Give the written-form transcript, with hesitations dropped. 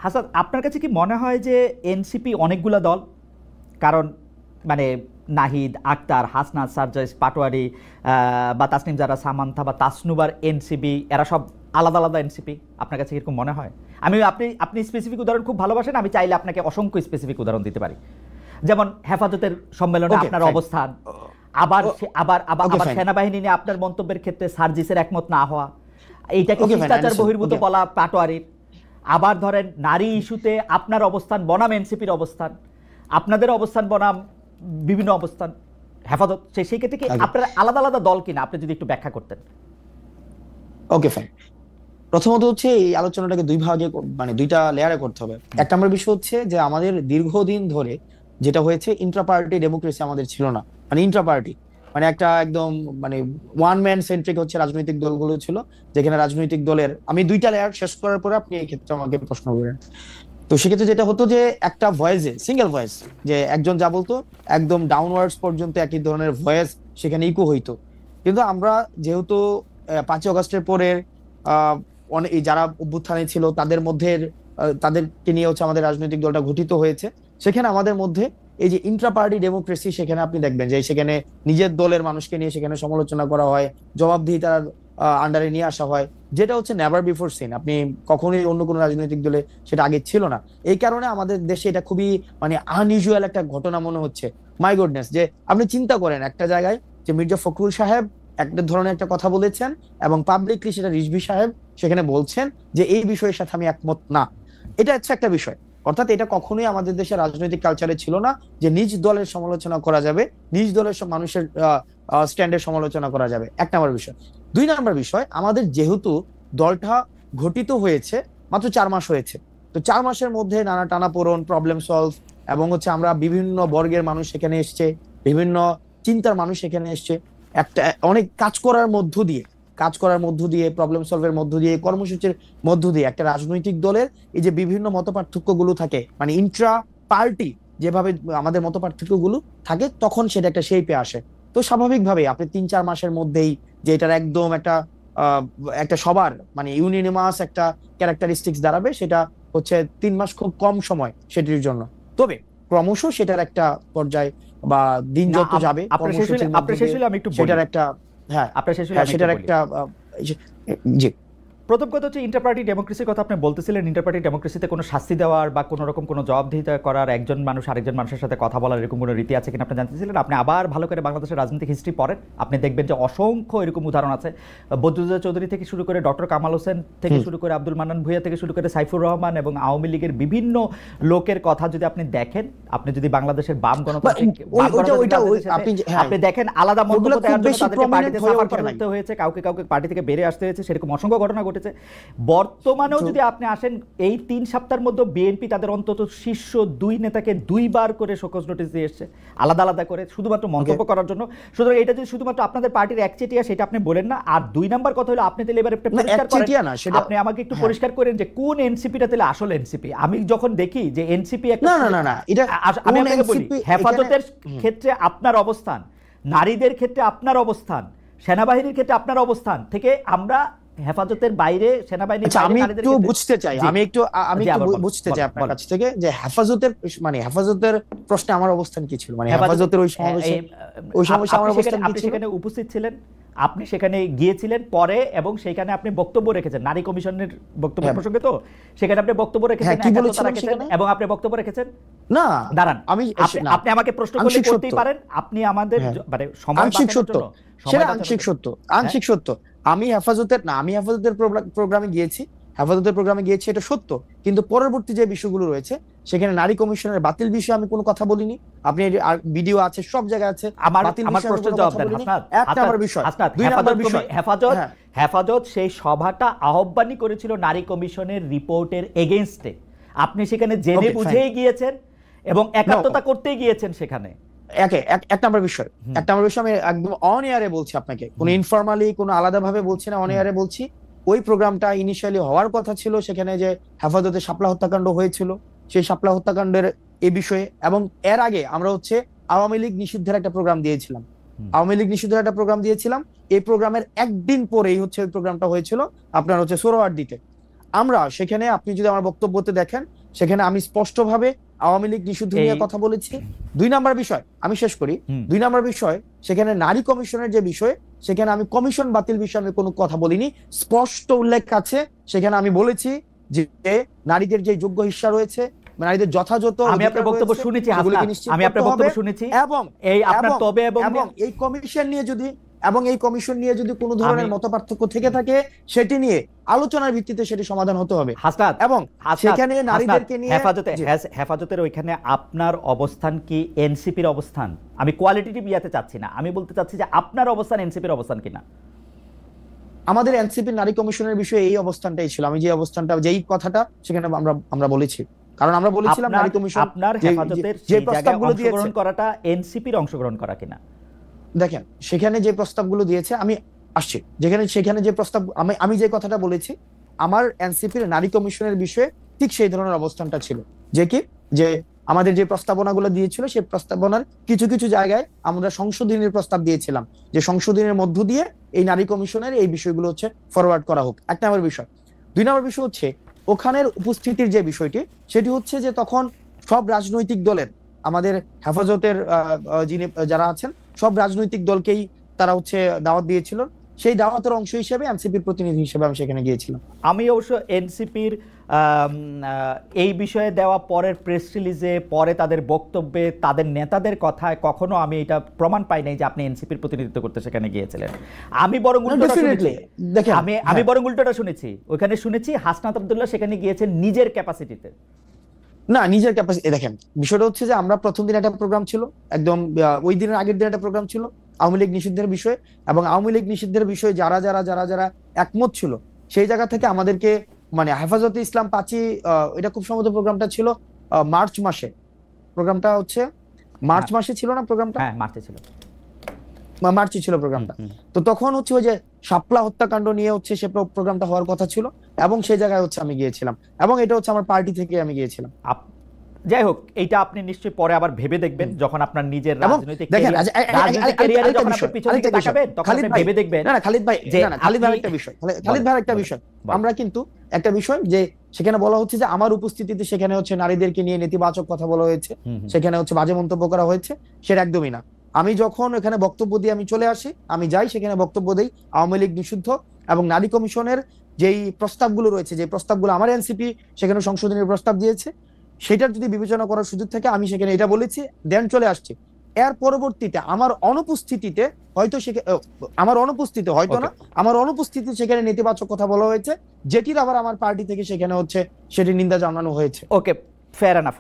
হাসান, আপনার কাছে কি মনে হয় যে এনসিপি অনেকগুলা দল? কারণ মানে নাহিদ, আক্তার, হাসনাত, সারজাইস, পাটোয়ারি বা তাসনিম জারা, সামান্থা বা তাসনুবার এনসিপি, এরা সব আলাদা আলাদা এনসিপি। আপনার কাছে এরকম মনে হয়? আপনি স্পেসিফিক উদাহরণ খুব ভালোবাসেন, আমি চাইলে আপনাকে অসংখ্য স্পেসিফিক উদাহরণ দিতে পারি। যেমন হেফাজতের সম্মেলনে আপনার অবস্থান, আবার আবার আবার আবার সেনাবাহিনী নিয়ে আপনার মন্তব্যের ক্ষেত্রে সার্জিসের একমত না হওয়া, এইটাকে শিষ্টাচার বহির্ভূত বলা পাটোয়ারির। আবার ধরেন নারী ইস্যুতে আপনার অবস্থান বনাম এনসিপির অবস্থান, আপনাদের অবস্থান বনাম বিভিন্ন অবস্থান হেফাজত। সেই ক্ষেত্রে কি আপনার আলাদা আলাদা দল কিনা, আপনি যদি একটু ব্যাখ্যা করতেন। Okay fine. প্রথমত হচ্ছে এই আলোচনাটাকে দুই ভাগে মানে দুইটা লেয়ারে করতে হবে। এক নম্বর বিষয় হচ্ছে যে আমাদের দীর্ঘদিন ধরে যেটা হয়েছে, ইন্ট্রা পার্টি ডেমোক্রেসি আমাদের ছিল না। মানে ইন্ট্রা পার্টি মানে একটা একদম মানে ওয়ান ম্যান সেন্ট্রিক হচ্ছে রাজনৈতিক দলগুলো ছিল, যেখানে রাজনৈতিক দলের, আমি দুইটা লেয়ার শেষ করার পরে আপনি এই ক্ষেত্রে আমাকে প্রশ্ন করেন। তো সেক্ষেত্রে যেটা হতো যে একটা ভয়েসে, সিঙ্গেল ভয়েস, যে একজন যা বলতো একদম ডাউনওয়ার্ডস পর্যন্ত একই ধরনের ভয়েস সেখানে ইকো হইতো। কিন্তু আমরা যেহেতু 5ই আগস্টের পরে অনেক যারা অভ্যুত্থানে ছিল তাদের মধ্যে তাদেরকে নিয়ে হচ্ছে আমাদের রাজনৈতিক দলটা গঠিত হয়েছে, সেখানে আমাদের মধ্যে এই যে ইন্ট্রা পার্টি ডেমোক্রেসি, সেখানে আপনি দেখবেন যে সেখানে নিজের দলের মানুষকে নিয়ে সেখানে সমালোচনা করা হয়, জবাবদিহিতার আন্ডারে নিয়ে আসা হয়, যেটা হচ্ছে নেভার বিফোর সিন। আপনি কখনোই অন্য কোনো রাজনৈতিক দলে সেটা আগে ছিল না। এই কারণে আমাদের দেশে এটা খুবই মানে আনইউজুয়াল একটা ঘটনা মনে হচ্ছে। মাই গুডনেস, যে আপনি চিন্তা করেন একটা জায়গায় যে মির্জা ফখরুল সাহেব একটা ধরনের একটা কথা বলেছেন এবং পাবলিকলি সেটা রিজভী সাহেব সেখানে বলছেন যে এই বিষয়ের সাথে আমি একমত না। এটা হচ্ছে একটা বিষয়। অর্থাৎ এটা কখনোই আমাদের দেশের রাজনৈতিক কালচারে ছিল না যে নিজ দলের সমালোচনা করা যাবে, নিজ দলের মানুষের স্ট্যান্ডের সমালোচনা করা যাবে। এক নম্বর বিষয়। দুই নম্বর বিষয়, আমাদের যেহেতু দলটা গঠিত হয়েছে মাত্র 4 মাস হয়েছে, তো 4 মাসের মধ্যে নানা টানাপোড়েন, প্রবলেম সলভ, এবং হচ্ছে আমরা বিভিন্ন বর্গের মানুষ সেখানে এসছে, বিভিন্ন চিন্তার মানুষ সেখানে এসছে, একটা অনেক কাজ করার মধ্য দিয়ে প্রবলেম সলভের মধ্য দিয়ে, কর্মসূচির মধ্য দিয়ে একটা রাজনৈতিক দলের এই যে বিভিন্ন মত পার্থক্য গুলো থাকে, মানে ইন্ট্রা পার্টি যেভাবে আমাদের মত পার্থক্য গুলো থাকে, তখন সেটা একটা শেপে আসে। তো স্বাভাবিকভাবে আপনি 3-4 মাসের মধ্যেই যে এটার একদম একটা সবার মানে ইউনিনিমাস একটা ক্যারেক্টারিস্টিক্স দাঁড়াবে, সেটা হচ্ছে 3 মাস খুব কম সময় সেটির জন্য। তবে ক্রমশ সেটার একটা পর্যায় বা দিন যত যাবে সেটার একটা, হ্যাঁ সেটার একটা জি। প্রথম কথা হচ্ছে ইন্টার পার্টি ডেমোক্রেসির কথা আপনি বলতেছিলেন। ইন্টার পার্টি ডেমোক্রেসিতে কোনো শাস্তি দেওয়ার বা কোনো রকম কোনো জবাবদিহিতা করার, একজন মানুষ আরেকজন মানুষের সাথে কথা বলার এরকম কোনো রীতি আছে কিনা আপনি জানতেছিলেন। আপনি আবার ভালো করে বাংলাদেশের রাজনৈতিক হিস্ট্রি পড়েন, আপনি দেখবেন যে অসংখ্য এরকম উদাহরণ আছে। বদরুদ্দোজা চৌধুরী থেকে শুরু করে ডক্টর কামাল হোসেন থেকে শুরু করে আব্দুল মান্নান ভূঁইয়া থেকে শুরু করে সাইফুর রহমান এবং আওয়ামী লীগের বিভিন্ন লোকের কথা যদি আপনি দেখেন, আপনি যদি বাংলাদেশের বাম গণতন্ত্র আপনি দেখেন, আলাদা মন্তব্য দেওয়ার জন্য তাদেরকে পার্টিতে সাফার করতে হয়েছে, কাউকে কাউকে পার্টি থেকে বেরিয়ে আসতে হয়েছে, সেরকম অসংখ্য ঘটনা ঘটেছে। বর্তমানেও যদি আপনি আসেন, এই 3 সপ্তাহের মধ্যে বিএনপি তাদের অন্তত শীর্ষ 2 নেতাকে 2 বার করে শোকজ নোটিশ দিয়ে এসেছে, আলাদা আলাদা করে, শুধুমাত্র মন্তব্য করার জন্য। সুতরাং এটা যদি শুধুমাত্র আপনাদের পার্টির একচেটিয়া, সেটা আপনি বলেন না। আর 2 নাম্বার কথা হলো, আপনি তাহলে এবার পরিষ্কার করেন, আপনি আমাকে একটু পরিষ্কার করেন যে কোন এনসিপিটা তাহলে আসল এনসিপি। আমি যখন দেখি যে এনসিপি একটা, আমি আপনাকে বলি, হেফাজতের ক্ষেত্রে আপনার অবস্থান, নারীদের ক্ষেত্রে আপনার অবস্থান, সেনাবাহিনীর ক্ষেত্রে আপনার অবস্থান থেকে আমরা হেফাজতের বাইরে, সেনাবাহিনীর বাইরে, আমি একটু বুঝতে চাই আপনার কাছ থেকে যে হেফাজতের প্রশ্নে আমার অবস্থান কি ছিল, মানে হেফাজতের ওই সমস্যা আমার অবস্থান কি ছিল। আপনি সেখানে উপস্থিত ছিলেন, আপনি সেখানে গিয়েছিলেন পরে, এবং সেখানে আপনি বক্তব্য রেখেছেন নারী কমিশনের বক্তব্য প্রসঙ্গে। তো সেখানে আপনি বক্তব্য রেখেছেন, এবং আপনি বক্তব্য রেখেছেন না, দাঁড়ান, আপনি আমাকে প্রশ্ন করলে করতেই পারেন, আপনি আমাদের মানে সময় আংশিক সত্য, সেটা আংশিক সত্য। আমি হেফাজতের প্রোগ্রামে গিয়েছি, এটা সত্য। কিন্তু পরবর্তী যে বিষয়গুলো রয়েছে, সেখানে নারী কমিশনের বাতিল বিষয়ে আমি কোনো কথা বলিনি। আপনি ভিডিও আছে, সব জায়গায় আছে। হেফাজত সেই সভাটা আহ্বানই করেছিল নারী কমিশনের রিপোর্টের এগেইনস্টে। আপনি সেখানে জেনে বুঝেই গিয়েছেন এবং একাত্মতা করতেই গিয়েছেন সেখানে। এক নম্বর বিষয় আমি একদম অন এয়ারে বলছি আপনাকে, কোনো ইনফরমালি কোনো আলাদা ভাবে বলছি না, অন এয়ারে বলছি। ওই প্রোগ্রামটা ইনিশিয়ালি হওয়ার কথা ছিল, সেখানে যে হেফাজতে শাপলা হত্যাকাণ্ড হয়েছিল, সেই শাপলা হত্যাকাণ্ডের এই বিষয়ে, এবং এর আগে আমরা হচ্ছে আওয়ামী লীগ নিষিদ্ধের একটা প্রোগ্রাম দিয়েছিলাম। এই প্রোগ্রামের একদিন পরেই হচ্ছে ওই প্রোগ্রামটা হয়েছিল আপনার হচ্ছে সোহরাওয়ার্দীতে। আমরা সেখানে, আপনি যদি আমার বক্তব্যতে দেখেন, সেখানে আমি স্পষ্টভাবে আওয়ামী লীগ নিষিদ্ধ নিয়ে এই কথা বলেছি। 2 নাম্বার বিষয়, আমি শেষ করি। হুম 2 নাম্বার বিষয়, সেখানে নারী কমিশনের যে বিষয়, সেখানে আমি কমিশন বাতিল বিষয়ে আমি কোনো কথা বলিনি। স্পষ্ট উল্লেখ আছে, সেখানে আমি বলেছি যে নারীদের যে যোগ্য হিস্সা রয়েছে, নারীদের যথাযথ আমি আপনার অধিকার বক্তব্য রয়েছে, শুনেছি সেগুলিকে হাসনাত, নিশ্চিত আমি করতে আপনার হবে। বক্তব্য শুনেছি। এবং এই আপনার এবং তবে এবং এবং এই কমিশন নিয়ে যদি এই কমিশন নিয়ে যদি কোনো ধরনের আমি মতপার্থক্য থেকে থাকে, সেটি নিয়ে আলোচনার ভিত্তিতে সেটি সমাধান হতে হবে। হাসনাত এবং হাসনাত সেখানে হাসনাত নারীদেরকে নিয়ে হেফাজতের ওইখানে আপনার অবস্থান কি এনসিপির অবস্থান? আমি কোয়ালিটেটিভ ইয়াতে চাচ্ছি না, আমি বলতে চাচ্ছি যে আপনার অবস্থান এনসিপির অবস্থান কিনা। আমাদের এনসিপি নারী কমিশনের বিষয়ে এই অবস্থানটাই ছিল। আমি যে অবস্থানটা, যেই কথাটা সেখানে আমরা বলেছি, কারণ আমরা বলেছিলাম নারী কমিশন আপনার হেফাজতের যে সেই জায়গায় প্রস্তাবগুলো দিয়েছে, অংশগ্রহণ করাটা এনসিপির অংশগ্রহণ করা কিনা। দেখেন সেখানে যে প্রস্তাবগুলো দিয়েছে, আমি আসছি সেখানে যে প্রস্তাব, আমি যে কথাটা বলেছি, আমার এনসিপির নারী কমিশনের বিষয়ে ঠিক সেই ধরনের অবস্থানটা ছিল, যে কি, যে আমাদের যে প্রস্তাবনাগুলো দিয়েছিল, সেই প্রস্তাবনার কিছু কিছু জায়গায় আমরা সংশোধনের প্রস্তাব দিয়েছিলাম, যে সংশোধনের মধ্য দিয়ে এই নারী কমিশনের এই বিষয়গুলো হচ্ছে ফরওয়ার্ড করা হোক। 1 নম্বর বিষয়। 2 নম্বর বিষয় হচ্ছে ওখানের উপস্থিতির যে বিষয়টি, সেটি হচ্ছে যে তখন সব রাজনৈতিক দলের, আমাদের হেফাজতের যিনি যারা আছেন, সব রাজনৈতিক দলকেই তারা হচ্ছে দাওয়াত দিয়েছিল। সেই দাওয়াতের অংশ হিসেবে এনসিপির প্রতিনিধি হিসেবে আমি সেখানে গিয়েছিলাম। আমি অবশ্য এনসিপির এই বিষয়ে দেওয়া পরের প্রেস রিলিজে, পরে তাদের বক্তব্যে, তাদের নেতাদের কথায় কখনো আমি এটা প্রমাণ পাই নাই যে আপনি এনসিপির প্রতিনিধিত্ব করতে সেখানে গিয়েছিলেন। আমি বরং উল্টোটা শুনেছি। আমি বরং উল্টোটা শুনেছি, ওখানে শুনেছি হাসনাত আব্দুল্লাহ সেখানে গিয়েছেন নিজের ক্যাপাসিটিতে। না, নিজের ক্যাপাসিটি দেখেন, বিষয়টা হচ্ছে যে আমরা প্রথম দিন একটা প্রোগ্রাম ছিল, একদম ওই দিনের আগের দিন একটা প্রোগ্রাম ছিল আওয়ামী লীগ নিষিদ্ধের বিষয়ে, এবং আওয়ামী লীগ নিষিদ্ধের বিষয়ে যারা যারা যারা যারা একমত ছিল, সেই জায়গা থেকে আমাদেরকে হেফাজতে ইসলাম পাঁচি, এটা খুব সম্ভবত প্রোগ্রামটা ছিল মার্চ মাসে। প্রোগ্রামটা হচ্ছে মার্চ মাসে ছিল না প্রোগ্রামটা? হ্যাঁ মার্চে ছিল, মার্চে ছিল প্রোগ্রামটা। তো তখন হচ্ছে ওই যে শাপলা হত্যাকাণ্ড নিয়ে হচ্ছে সে প্রোগ্রামটা হওয়ার কথা ছিল, এবং সেই জায়গায় হচ্ছে আমি গিয়েছিলাম, এবং এটা হচ্ছে আমার পার্টি থেকে আমি গিয়েছিলাম। যাই হোক, এইটা আপনি নিশ্চয়ই পরে আবার ভেবে দেখবেন যখন আপনার নিজের রাজনৈতিক ক্যারিয়ারে যখন আপনি পিছনে তাকাবেন, তখন আপনি ভেবে দেখবেন। না খালিদ ভাই, খালিদ ভাই একটা বিষয়, আমরা কিন্তু একটা বিষয়, যে সেখানে বলা হচ্ছে যে আমার উপস্থিতিতে সেখানে হচ্ছে নারীদেরকে নিয়ে নেতিবাচক কথা বলা হয়েছে, সেখানে হচ্ছে বাজে মন্তব্য করা হয়েছে, সেটা একদমই না। আমি যখন এখানে বক্তব্য দিয়ে আমি চলে আসি, আমি যাই সেখানে বক্তব্য দেই আওয়ামী লীগ নিষিদ্ধ এবং নারী কমিশনের যেই প্রস্তাবগুলো রয়েছে, যে প্রস্তাবগুলো আমার এনসিপি সেখানে সংশোধনের প্রস্তাব দিয়েছে, সেটার যদি বিবেচনা করার সুযোগ থাকে, আমি সেখানে এটা বলেছি, দেন চলে আসছি। এর পরবর্তীতে আমার অনুপস্থিতিতে আমার অনুপস্থিতিতে সেখানে নেতিবাচক কথা বলা হয়েছে, যেটির আবার আমার পার্টি থেকে সেখানে হচ্ছে সেটি নিন্দা জানানো হয়েছে। ওকে, ফেয়ার এনাফ।